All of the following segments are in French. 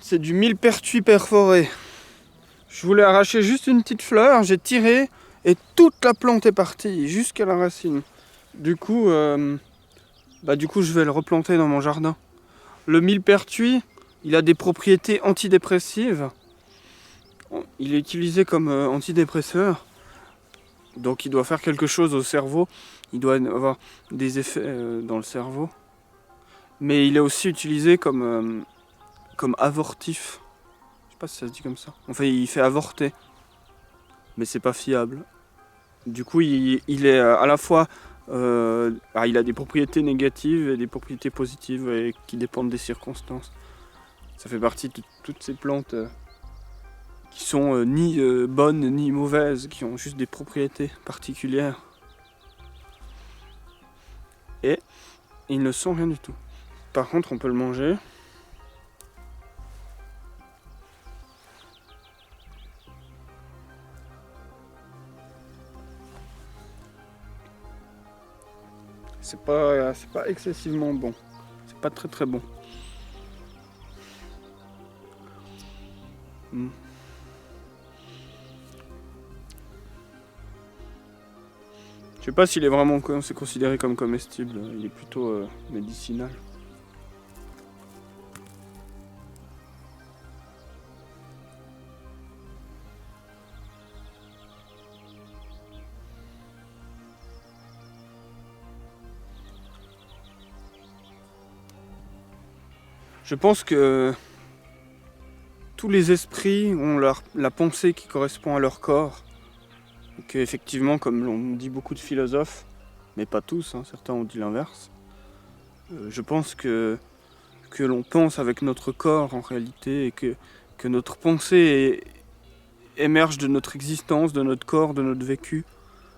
C'est du millepertuis perforé. Je voulais arracher juste une petite fleur, j'ai tiré et toute la plante est partie jusqu'à la racine. Du coup, je vais le replanter dans mon jardin. Le millepertuis, il a des propriétés antidépressives. Il est utilisé comme antidépresseur. Donc il doit faire quelque chose au cerveau. Il doit avoir des effets dans le cerveau. Mais il est aussi utilisé comme avortif. Je sais pas si ça se dit comme ça. Enfin, il fait avorter. Mais c'est pas fiable. Du coup, il est à la fois... il a des propriétés négatives et des propriétés positives et qui dépendent des circonstances. Ça fait partie de toutes ces plantes qui sont ni bonnes ni mauvaises, qui ont juste des propriétés particulières. Et ils ne sont rien du tout. Par contre, on peut le manger. C'est pas excessivement bon. C'est pas très très bon. Je sais pas s'il est vraiment considéré comme comestible. Il est plutôt médicinal. Je pense que tous les esprits ont la pensée qui correspond à leur corps. Et qu'effectivement, comme l'ont dit beaucoup de philosophes, mais pas tous, certains ont dit l'inverse, je pense que l'on pense avec notre corps en réalité et que notre pensée émerge de notre existence, de notre corps, de notre vécu,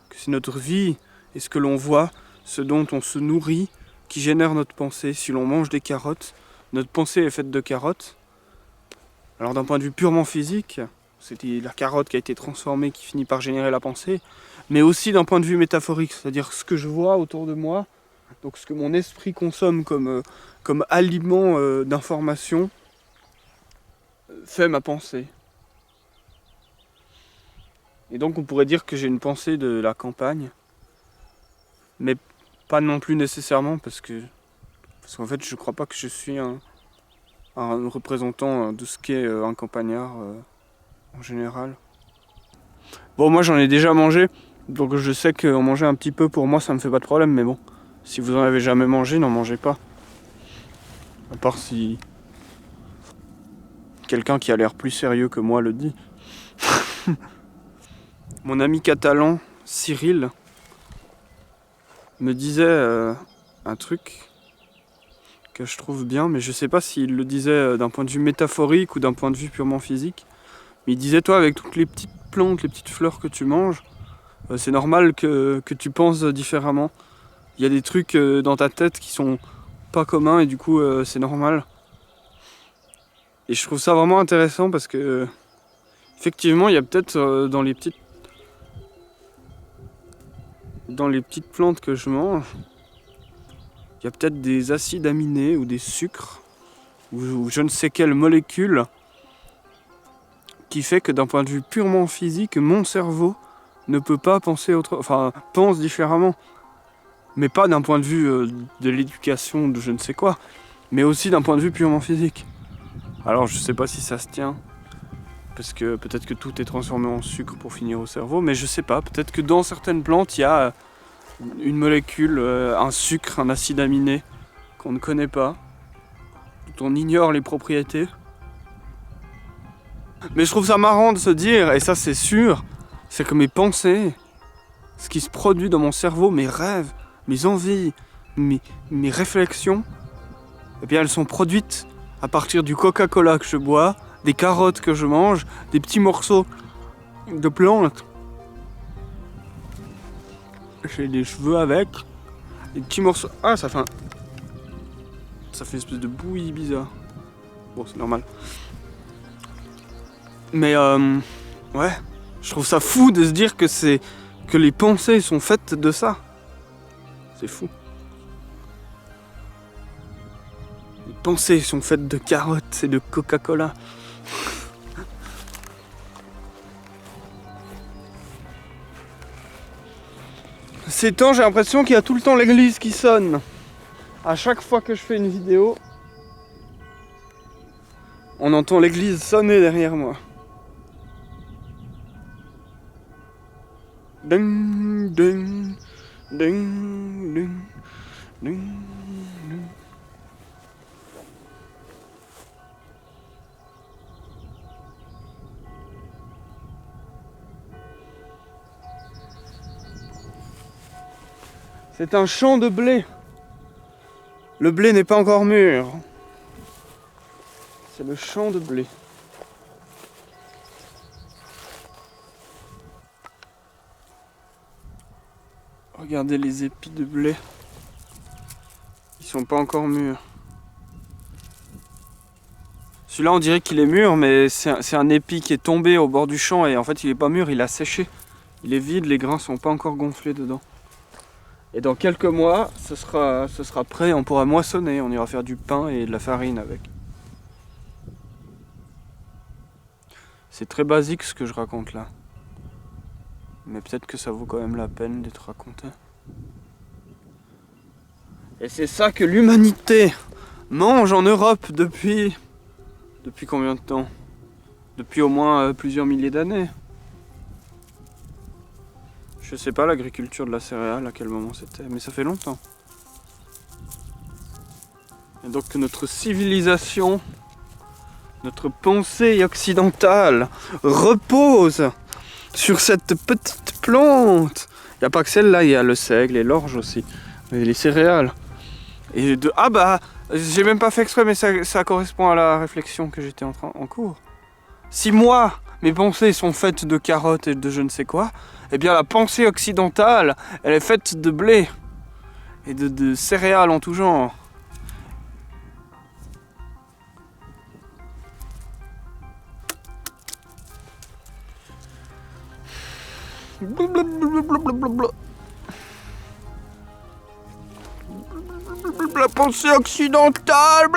que c'est notre vie et ce que l'on voit, ce dont on se nourrit, qui génère notre pensée. Si l'on mange des carottes, notre pensée est faite de carottes. Alors d'un point de vue purement physique, c'était la carotte qui a été transformée qui finit par générer la pensée, mais aussi d'un point de vue métaphorique, c'est-à-dire ce que je vois autour de moi, donc ce que mon esprit consomme comme aliment d'information, fait ma pensée. Et donc on pourrait dire que j'ai une pensée de la campagne, mais pas non plus nécessairement, parce qu'en fait je crois pas que je suis un représentant de ce qu'est un campagnard en général. Bon, moi j'en ai déjà mangé, donc je sais qu'en manger un petit peu pour moi ça me fait pas de problème, mais bon, si vous en avez jamais mangé, n'en mangez pas. À part si quelqu'un qui a l'air plus sérieux que moi le dit. Mon ami catalan, Cyril, me disait un truc que je trouve bien, mais je sais pas s'il le disait d'un point de vue métaphorique ou d'un point de vue purement physique. Mais il disait, toi, avec toutes les petites plantes, les petites fleurs que tu manges, c'est normal que tu penses différemment. Il y a des trucs dans ta tête qui sont pas communs et du coup c'est normal. Et je trouve ça vraiment intéressant parce que effectivement il y a peut-être dans les petites plantes que je mange, il y a peut-être des acides aminés ou des sucres ou je ne sais quelle molécule qui fait que d'un point de vue purement physique, mon cerveau ne peut pas penser pense différemment. Mais pas d'un point de vue de l'éducation, de je ne sais quoi, mais aussi d'un point de vue purement physique. Alors je sais pas si ça se tient, parce que peut-être que tout est transformé en sucre pour finir au cerveau, mais je sais pas, peut-être que dans certaines plantes, il y a une molécule, un sucre, un acide aminé, qu'on ne connaît pas, dont on ignore les propriétés. Mais je trouve ça marrant de se dire, et ça c'est sûr, c'est que mes pensées, ce qui se produit dans mon cerveau, mes rêves, mes envies, mes réflexions, eh bien elles sont produites à partir du Coca-Cola que je bois, des carottes que je mange, des petits morceaux de plantes. J'ai des cheveux avec, des petits morceaux... Ah, ça fait une espèce de bouillie bizarre. Bon, c'est normal. Mais ouais, je trouve ça fou de se dire que les pensées sont faites de ça. C'est fou. pensées sont faites de carottes et de Coca-Cola. Ces temps, j'ai l'impression qu'il y a tout le temps l'église qui sonne. À chaque fois que je fais une vidéo, on entend l'église sonner derrière moi. Ding, ding, ding, ding, ding, ding. C'est un champ de blé. Le blé n'est pas encore mûr. C'est le champ de blé. Regardez les épis de blé. Ils sont pas encore mûrs. Celui-là, on dirait qu'il est mûr, mais c'est un épi qui est tombé au bord du champ et en fait, il est pas mûr, il a séché. Il est vide, les grains sont pas encore gonflés dedans. Et dans quelques mois, ce sera prêt, on pourra moissonner, on ira faire du pain et de la farine avec. C'est très basique ce que je raconte là. Mais peut-être que ça vaut quand même la peine d'être raconté. Et c'est ça que l'humanité mange en Europe depuis combien de temps? Depuis au moins plusieurs milliers d'années. Je sais pas l'agriculture de la céréale, à quel moment c'était, mais ça fait longtemps. Et donc notre civilisation, notre pensée occidentale repose sur cette petite plante. Il n'y a pas que celle-là, il y a le seigle et l'orge aussi, et les céréales. Et ah bah, j'ai même pas fait exprès, mais ça correspond à la réflexion que j'étais en cours. Si moi, mes pensées sont faites de carottes et de je ne sais quoi, eh bien la pensée occidentale, elle est faite de blé et de céréales en tout genre. La pensée occidentale.